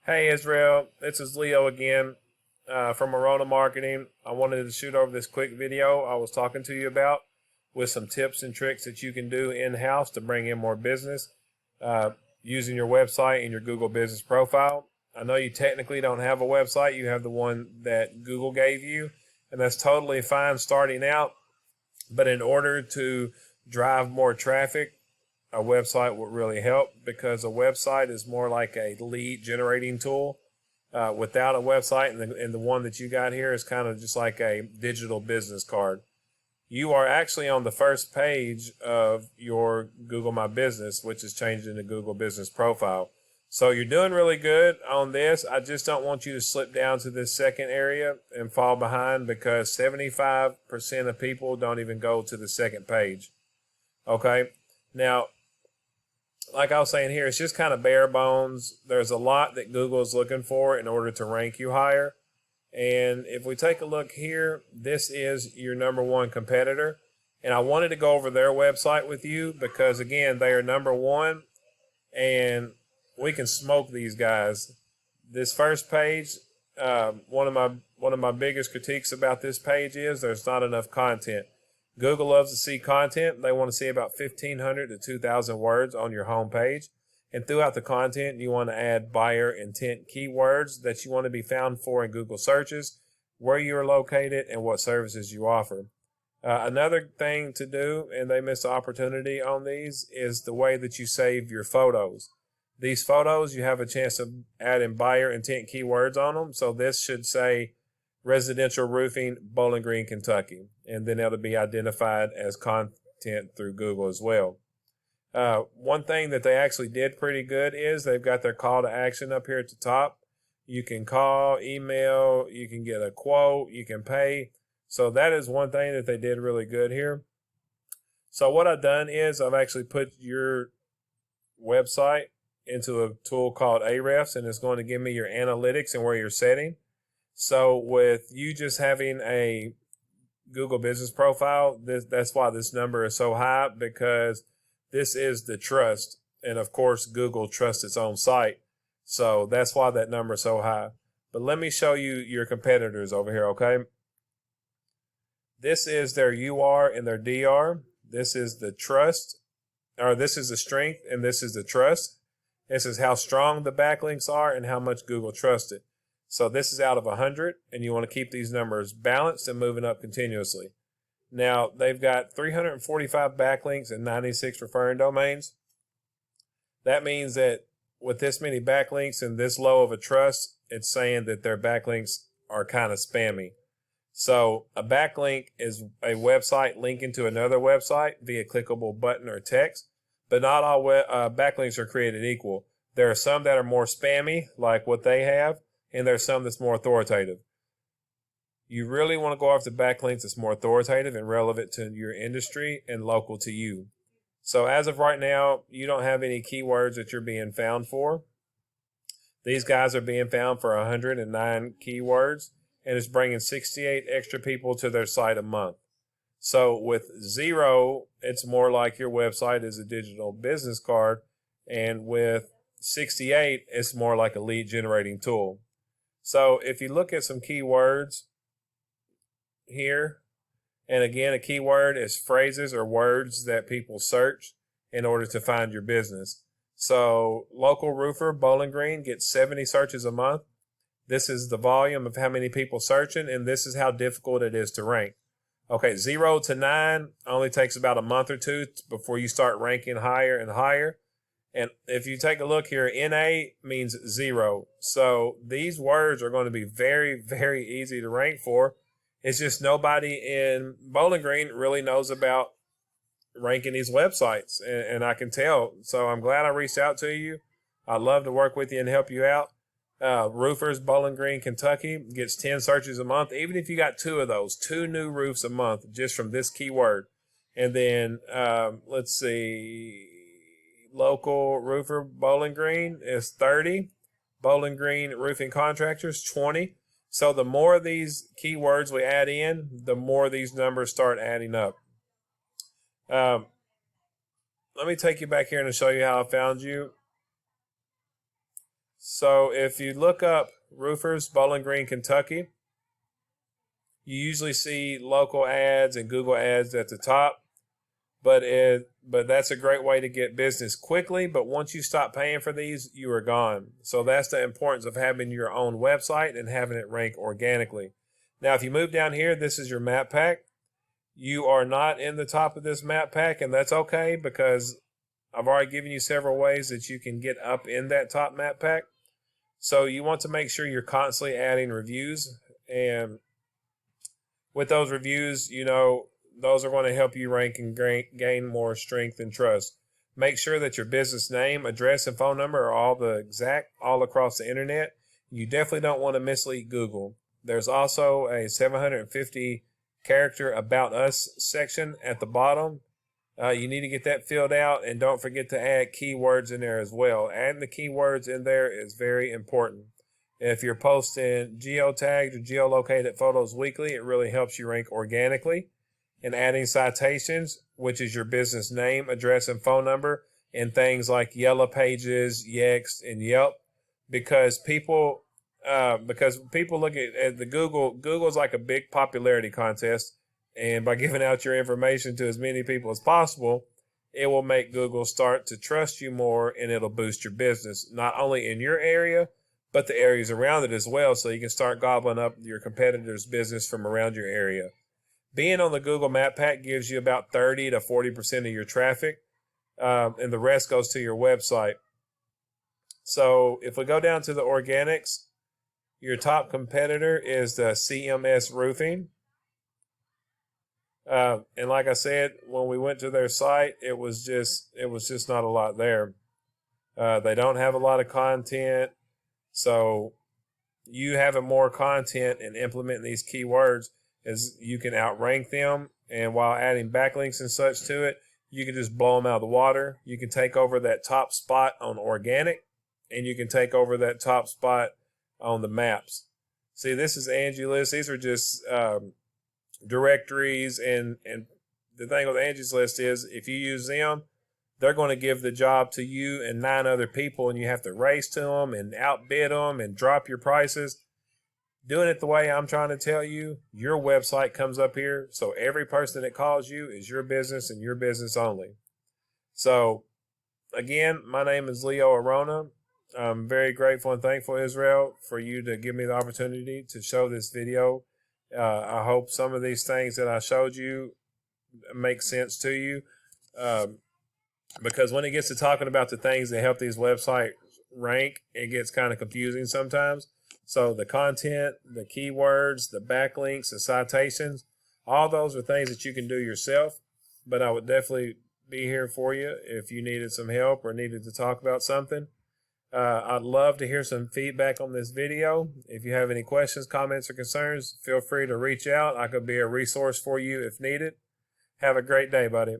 Hey Israel, this is Leo again from Arona Marketing. I wanted to shoot over this quick video I was talking to you about with some tips and tricks that you can do in-house to bring in more business using your website and your Google business profile. I know you technically don't have a website, you have the one that Google gave you, and that's totally fine starting out. But in order to drive more traffic, a website would really help, because a website is more like a lead generating tool. Without a website, and the one that you got here is kind of just like a digital business card. You are actually on the first page of your Google My Business, which is changed into Google Business Profile. So you're doing really good on this. I just don't want you to slip down to this second area and fall behind, because 75% of people don't even go to the second page. Okay. Now, like I was saying here, it's just kind of bare bones. There's a lot that Google is looking for in order to rank you higher. And if we take a look here, this is your number one competitor. And I wanted to go over their website with you because, again, they are number one and we can smoke these guys. This first page, one of my biggest critiques about this page is there's not enough content. Google loves to see content. They want to see about 1,500 to 2,000 words on your home page. And throughout the content, you want to add buyer intent keywords that you want to be found for in Google searches, where you are located, and what services you offer. Another thing to do, and they miss the opportunity on these, is the way that you save your photos. These photos, you have a chance of adding buyer intent keywords on them. So this should say residential roofing, Bowling Green, Kentucky, and then it'll be identified as content through Google as well. One thing that they actually did pretty good is they've got their call to action up here at the top. You can call, email, you can get a quote, you can pay. So that is one thing that they did really good here. So what I've done is I've actually put your website into a tool called Ahrefs, and it's going to give me your analytics and where you're setting. So with you just having a Google business profile, that's why this number is so high, because this is the trust. And of course, Google trusts its own site. So that's why that number is so high. But let me show you your competitors over here, okay? This is their UR and their DR. This is the trust, or this is the strength, and this is the trust. This is how strong the backlinks are and how much Google trusts it. So this is out of 100, and you want to keep these numbers balanced and moving up continuously. Now, they've got 345 backlinks and 96 referring domains. That means that with this many backlinks and this low of a trust, it's saying that their backlinks are kind of spammy. So a backlink is a website linking to another website via clickable button or text, but not all backlinks are created equal. There are some that are more spammy, like what they have, and there's some that's more authoritative. You really want to go after backlinks that's more authoritative and relevant to your industry and local to you. So as of right now, you don't have any keywords that you're being found for. These guys are being found for 109 keywords, and it's bringing 68 extra people to their site a month. So with 0, it's more like your website is a digital business card, and with 68, it's more like a lead generating tool. So if you look at some keywords here, and again, a keyword is phrases or words that people search in order to find your business. So local roofer, Bowling Green, gets 70 searches a month. This is the volume of how many people searching, and this is how difficult it is to rank. Okay, 0 to 9 only takes about a month or two before you start ranking higher and higher. And if you take a look here, NA means 0. So these words are going to be very, very easy to rank for. It's just nobody in Bowling Green really knows about ranking these websites. And I can tell. So I'm glad I reached out to you. I'd love to work with you and help you out. Roofers, Bowling Green, Kentucky gets 10 searches a month. Even if you got 2 of those, 2 new roofs a month just from this keyword. And then let's see. Local roofer, Bowling Green, is 30. Bowling Green roofing contractors, 20. So the more of these keywords we add in, the more these numbers start adding up. Let me take you back here and show you how I found you. So if you look up roofers, Bowling Green, Kentucky, you usually see local ads and Google ads at the top. But that's a great way to get business quickly. But once you stop paying for these, you are gone. So that's the importance of having your own website and having it rank organically. Now, if you move down here, this is your map pack. You are not in the top of this map pack, and that's okay because I've already given you several ways that you can get up in that top map pack. So you want to make sure you're constantly adding reviews, and with those reviews, those are going to help you rank and gain more strength and trust. Make sure that your business name, address, and phone number are all across the internet. You definitely don't want to mislead Google. There's also a 750 character About Us section at the bottom. You need to get that filled out, and don't forget to add keywords in there as well. Adding the keywords in there is very important. If you're posting geotagged or geolocated photos weekly, it really helps you rank organically. And adding citations, which is your business name, address, and phone number, in things like Yellow Pages, Yext, and Yelp, because people look at the Google's like a big popularity contest, and by giving out your information to as many people as possible, it will make Google start to trust you more, and it'll boost your business, not only in your area, but the areas around it as well, so you can start gobbling up your competitors' business from around your area. Being on the Google Map Pack gives you about 30 to 40% of your traffic, and the rest goes to your website. So if we go down to the organics, your top competitor is the CMS Roofing. And like I said, when we went to their site, it was just not a lot there. They don't have a lot of content. So you having more content and implementing these keywords is you can outrank them, and while adding backlinks and such to it, you can just blow them out of the water. You can take over that top spot on organic, and you can take over that top spot on the maps. See, this is Angie List. These are just directories, and the thing with Angie's List is if you use them, they're going to give the job to you and 9 other people, and you have to race to them and outbid them and drop your prices. Doing it the way I'm trying to tell you, your website comes up here, so every person that calls you is your business and your business only. So, again, my name is Leo Arona. I'm very grateful and thankful, Israel, for you to give me the opportunity to show this video. I hope some of these things that I showed you make sense to you, because when it gets to talking about the things that help these websites rank, it gets kind of confusing sometimes. So the content, the keywords, the backlinks, the citations, all those are things that you can do yourself. But I would definitely be here for you if you needed some help or needed to talk about something. I'd love to hear some feedback on this video. If you have any questions, comments, or concerns, feel free to reach out. I could be a resource for you if needed. Have a great day, buddy.